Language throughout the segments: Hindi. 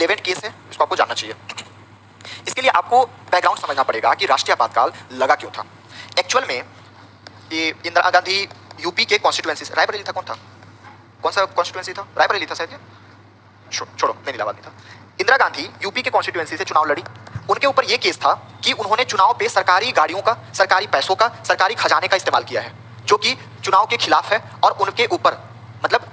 रिलेवेंट केस है, इसको आपको जानना चाहिए। इसके लिए आपको बैकग्राउंड समझना पड़ेगा कि राष्ट्रीय आपातकाल लगा क्यों था। एक्चुअल में ये इंदिरा गांधी यूपी के कॉन्स्टिट्यूएंसी से, रायबरेली था, कौन सा कॉन्स्टिट्यूएंसी था, रायबरेली था शायद, छोड़ो नहीं, इलाहाबाद नहीं था। इंदिरा गांधी यूपी के कॉन्स्टिट्यूएंसी से चुनाव लड़ी। उनके ऊपर यह केस था कि उन्होंने चुनाव पे सरकारी गाड़ियों का, सरकारी पैसों का, सरकारी खजाने का इस्तेमाल किया है, जो कि चुनाव के खिलाफ है। और उनके ऊपर मतलब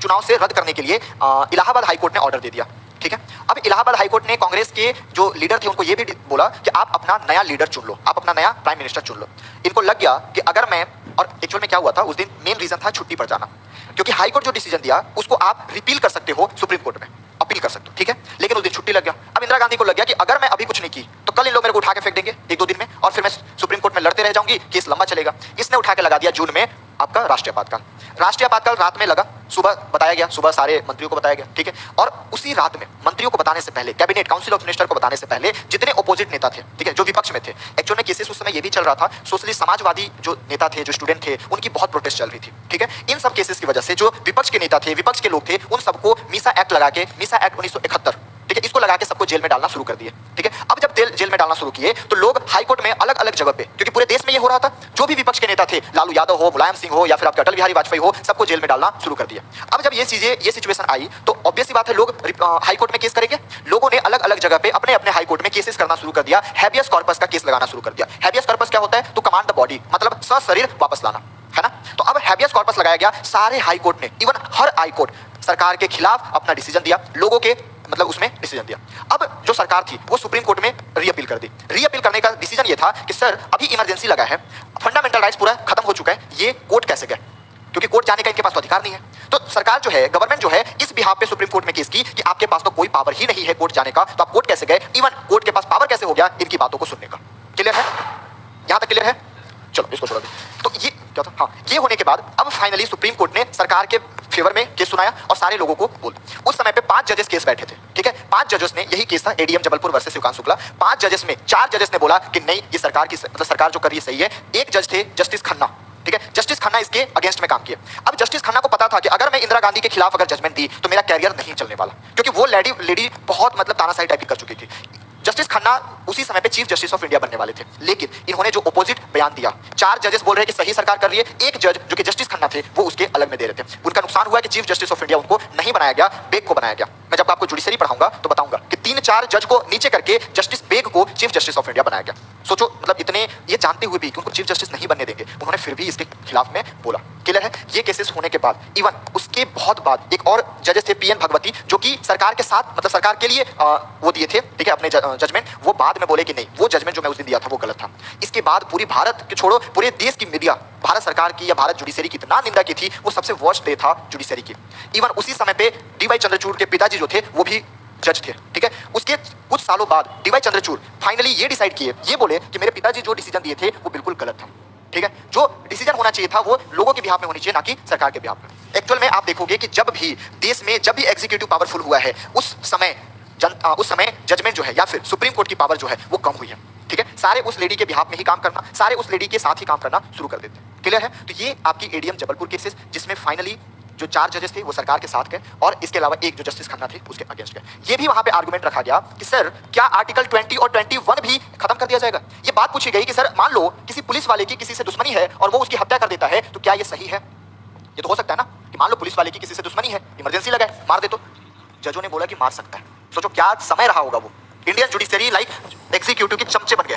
चुनाव से रद्द करने के लिए इलाहाबाद हाईकोर्ट ने ऑर्डर दे दिया। ठीक है, अब इलाहाबाद हाईकोर्ट ने कांग्रेस के जो लीडर थे उनको ये भी बोला कि आप अपना नया लीडर चुन लो, आप अपना नया प्राइम मिनिस्टर चुन लो। इनको लग गया कि अगर मैं, और एक्चुअल में क्या हुआ था उस दिन, मेन रीजन था छुट्टी पर जाना, क्योंकि हाईकोर्ट जो डिसीजन दिया उसको आप रिपील कर सकते हो, सुप्रीम कोर्ट में अपील कर सकते हो। ठीक है, लेकिन उस दिन छुट्टी लग गया। अब इंदिरा गांधी को लग गया कि अगर मैं अभी कुछ नहीं की तो कल इन लोग मेरे को उठा के फेंक देंगे 1-2 दिन में, और फिर मैं सुप्रीम कोर्ट में लड़ते रह जाऊंगी, केस लंबा चलेगा। इसने उठा के लगा दिया जून में आपका राष्ट्रीय आपातकाल। राष्ट्रीय आपातकाल रात में लगा, सुबह बताया गया, सुबह सारे मंत्रियों को बताया गया। ठीक है, और उसी रात में मंत्रियों को बताने से पहले, कैबिनेट काउंसिल ऑफ मिनिस्टर को बताने से पहले, जितने अपोजिट नेता थे, ठीक है, जो विपक्ष में थे, एक्चुअल में केसेस उस समय ये भी चल रहा था, सोशलिस्ट समाजवादी जो नेता थे, जो स्टूडेंट थे, उनकी बहुत प्रोटेस्ट चल रही थी। ठीक है, इन सब केसेस की वजह से जो विपक्ष के नेता थे, विपक्ष के लोग थे, उन सबको मीसा एक्ट लगा के, मीसा एक्ट 1971, ठीक है, इसको लगा के सबको जेल में डालना शुरू कर दिए। ठीक है, अब जब जेल में डालना शुरू किए तो लोग हाईकोर्ट में अलग अलग जगह पे, क्योंकि पूरे देश में ये हो रहा था, जो भी विपक्ष के नेता थे, लालू यादव हो, मुलायम सिंह हो, या फिर आपके अटल बिहारी वाजपेयी हो, सबको जेल में डालना शुरू कर दिया। अब जब ये चीजें, ये सिचुएशन आई तो ऑब्वियस सी बात है, लोग हाईकोर्ट में केस करेंगे। लोगों ने अलग अलग जगह पे अपने अपने हाईकोर्ट में केसेस करना शुरू कर दिया, हैबियस कॉर्पस का केस लगाना शुरू कर दिया। हैबियस कॉर्पस क्या होता है, तो कमांड द बॉडी, मतलब सशरीर वापस लाना, है ना। तो अब हैबियस कॉर्पस लगाया गया सारे हाईकोर्ट ने, इवन हर हाईकोर्ट सरकार के खिलाफ अपना डिसीजन दिया, लोगों के मतलब उसमें डिसीजन दिया। अब जो सरकार थी वो सुप्रीम कोर्ट में रीअपील कर दी। रीअपील करने का डिसीजन ये था कि सर अभी इमरजेंसी लगा है, फंडामेंटल राइट्स पूरा खत्म हो चुका है, ये कोर्ट कैसे गए, क्योंकि कोर्ट जाने का इनके पास तो अधिकार नहीं है। तो सरकार जो है, गवर्नमेंट जो है, इस बिहाफ पे सुप्रीम कोर्ट में केस की कि आपके पास तो कोई पावर ही नहीं है कोर्ट जाने का, तो आप कोर्ट कैसे गए, इवन कोर्ट के पास पावर कैसे हो गया इनकी बातों को सुनने का। क्लियर है, यहां तक क्लियर है? चलो इसको छोड़ दो। तो ये क्या था, हाँ, ये होने के बाद अब फाइनली सुप्रीम कोर्ट ने सरकार के फेवर में केस सुनाया और सारे लोगों को बोल। उस समय पे 5 जजेस केस बैठे थे। ठीक है, 5 जजेस ने, यही केस था एडीएम जबलपुर वर्सेस शिवकांत शुक्ला। 5 जजेस में 4 जजेस ने बोला कि नहीं, ये सरकार की, मतलब सरकार जो कर रही है सही है। एक जज थे जस्टिस खन्ना, ठीक है, जस्टिस खन्ना इसके अगेंस्ट में काम किया। अब जस्टिस खन्ना को पता था कि अगर मैं इंदिरा गांधी के खिलाफ अगर जजमेंट दी तो मेरा कैरियर नहीं चलने वाला, क्योंकि वो लेडी बहुत मतलब तानाशाही टाइप की कर चुकी थी। जस्टिस खन्ना उसी समय पे चीफ जस्टिस ऑफ इंडिया बनने वाले थे, लेकिन इन्होंने जो अपोजिट बयान दिया, 4 जजेस बोल रहे हैं कि सही सरकार कर रही है, एक जज जो कि जस्टिस खन्ना थे वो उसके अलग में दे रहे थे। उनका नुकसान हुआ कि चीफ जस्टिस ऑफ इंडिया उनको नहीं बनाया गया, बेग को बनाया गया। मैं जब आपको जुडिशरी पढ़ाऊंगा तो बताऊंगा कि 3-4 जज को नीचे करके जस्टिस बेग को चीफ जस्टिस ऑफ इंडिया बनाया गया। सोचो, मतलब इतने ये जानते हुए भी कि उनको चीफ जस्टिस नहीं बनने देंगे, उन्होंने फिर भी इसके खिलाफ में बोला। क्लियर है, ये केसेस होने के बाद, इवन उसके बहुत बाद एक और जजेस थे पीएन भगवती, जो कि सरकार के साथ, मतलब सरकार के लिए वो दिए थे, ठीक है, अपने जजमेंट। वो बाद में बोले कि नहीं, वो जजमेंट जो मैं उस दिन दिया था वो गलत था। इसके बाद पूरी भारत के छोड़ो, पूरे देश की मीडिया भारत सरकार की या भारत जुडिशरी की इतना निंदा की थी, वो सबसे वर्स्ट डे था जुडिशरी की। इवन उसी समय पे डीवाई चंद्रचूड़ के पिताजी जो थे वो भी जज थे। ठीक है, उसके कुछ सालों बाद डीवाई चंद्रचूड़ फाइनली ये डिसाइड किए, ये बोले कि मेरे पिताजी जो डिसीजन दिए थे वो बिल्कुल गलत था। ठीक है, जो डिसीजन होना चाहिए था वो लोगों के बिहाफ में होनी चाहिए, ना कि सरकार के बिहाफ में। एक्चुअल में आप देखोगे कि जब भी देश में, जब भी एग्जीक्यूटिव पावरफुल हुआ है, उस समय जजमेंट जो है या फिर सुप्रीम कोर्ट की पावर जो है वो कम हुई है। ठीक है, सारे उस लेडी के बिहाफ में ही काम करना, सारे उस लेडी के साथ ही काम करना शुरू कर देते हैं। क्लियर है, तो ये आपकी एडीएम जबलपुर केसेस, जिसमें फाइनली जो 4 जजेस थे वो सरकार के साथ गए और इसके अलावा एक जो जस्टिस खन्ना थे उसके अगेंस्ट गए। ये भी वहां पे आर्गुमेंट रखा गया कि सर क्या आर्टिकल 20 और 21 भी खत्म कर दिया जाएगा। ये बात पूछी गई कि सर मान लो किसी पुलिस वाले की किसी से दुश्मनी है और वो उसकी हत्या कर देता है, तो क्या ये सही है? ये तो हो सकता है ना कि मान लो पुलिस वाले की किसी से दुश्मनी है, इमरजेंसी लगा है, मार दे तो। जजों ने बोला कि मार सकता है। सोचो क्या समय रहा होगा वो। इंडियन जुडिशरी लाइक एग्जीक्यूटिव के चमचे बन गए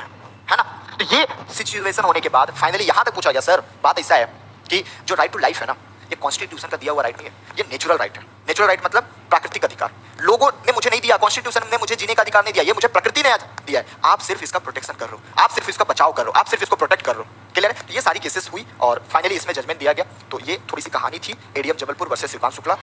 है ना। तो ये सिचुएशन होने के बाद फाइनली यहां तक पूछा गया, सर बात ऐसा है कि जो राइट टू लाइफ है ना, ये कॉन्स्टिट्यूशन का दिया हुआ राइट नहीं है, ये नेचुरल राइट है। नेचुरल राइट मतलब प्राकृतिक अधिकार। लोगों ने मुझे नहीं दिया, कॉन्स्टिट्यूशन ने मुझे जीने का अधिकार नहीं दिया, ये मुझे प्रकृति ने दिया है। आप सिर्फ इसका प्रोटेक्शन कर रहे हो, आप सिर्फ इसका बचाव कर रहे हो, आप सिर्फ इसको प्रोटेक्ट कर रहे हो। क्लियर है, तो ये सारी केसेस हुई और फाइनली इसमें जजमेंट दिया गया। तो ये थोड़ी सी कहानी थी एडीएम जबलपुर वर्सेस शिवकांत शुक्ला।